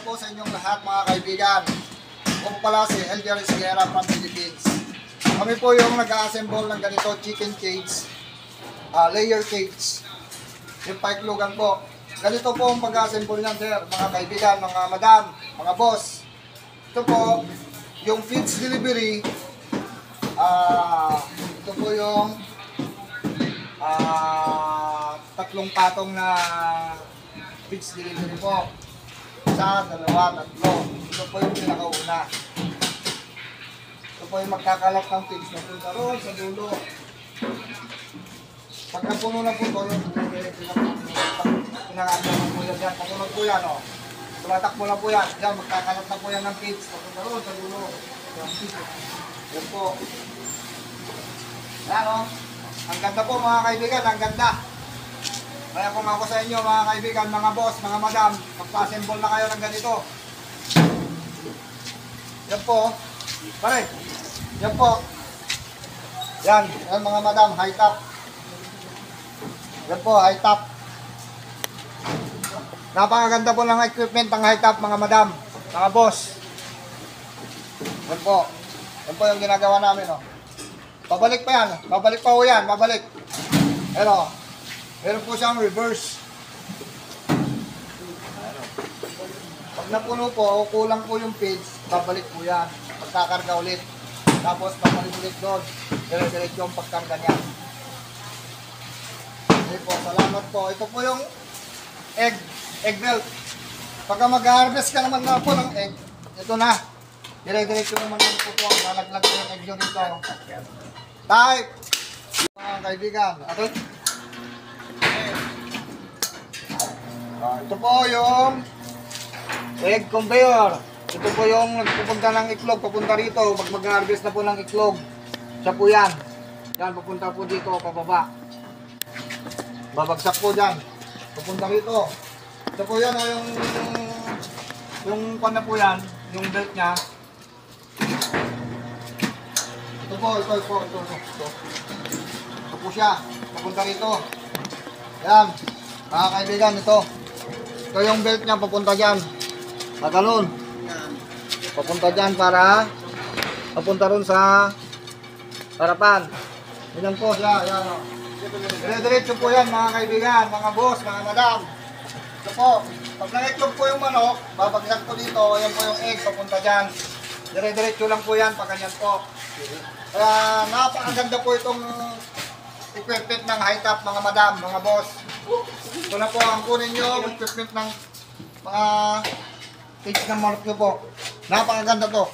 po sa inyong lahat mga kaibigan. Ako po pala si Elder Sierra from Philippines. Kami po yung nag-assemble ng ganito chicken cage, layer cage. Yung paiklugan po. Ganito po ang pag-assemble niyan, sir, mga kaibigan, mga madam, mga boss. Ito po, yung feeds delivery. Ito po yung tatlong patong na feeds delivery po. Isa, dalawa, tatlo. Ito po yung pinakauna. Ito po yung magkakalat ng feeds na punta roon sa dulo. Pag napuno na po ito, yung pinakaano po yan dyan. Papunod po yan, o. Tumatakbo na po yan. Yan, magkakalat na po yan ng feeds. Papunta roon sa dulo. Yan po. Yan, o. Ang ganda po mga kaibigan, ang ganda. Kaya kung ako sa inyo mga kaibigan, mga boss, mga madam, magpa-assemble na kayo ng ganito. Yan po. Pare. Yan po. Yan. Yan mga madam, high top. Yan po, high top. Napakaganda po ng equipment ng high top mga madam, mga boss. Yan po. Yan po yung ginagawa namin. Oh. Babalik pa yan. Babalik pa po yan. Babalik. Pero, meron po siyang reverse. Pag napuno po, kulang po yung feeds, babalik po yan. Pagkakarga ulit. Tapos, babalik ulit doon. Dire-diretso yung pagkarga niya. Okay po, salamat po. Ito po yung egg belt. Pagka mag-harvest ka naman na po ng egg, ito na. Dire-diretso naman yung po po. Malaglag po yung egg nyo dito. Type! Mga kaibigan, okay? Ito po yung egg conveyor. Ito po yung nagpupunta ng iklog, papunta rito. Pag mag-harvest na po ng iklog, siya po yan. Yan, papunta po dito, pababa. Babagsak po dyan. Papunta rito. Ito po yan, yung pan na po yan, yung belt niya. Ito po. Ito po siya. Papunta rito. Yan. Mga kaibigan, ito. Ito yung belt niya, papunta dyan. Pagalon. Papunta dyan para papunta ron sa harapan. Yan po siya. Yan. Dire-diretso po yan mga kaibigan, mga boss, mga madam. Ito po. Pag nangitlog po yung manok, babagsak po dito. Yan po yung egg, papunta dyan. Dire-diretso lang po yan, pagkanyan po. Kaya napakaganda po itong equipment ng high top mga madam, mga boss. Ito na po ang kunin nyo, equipment ng mga cage ng manok nyo po. Napakaganda to.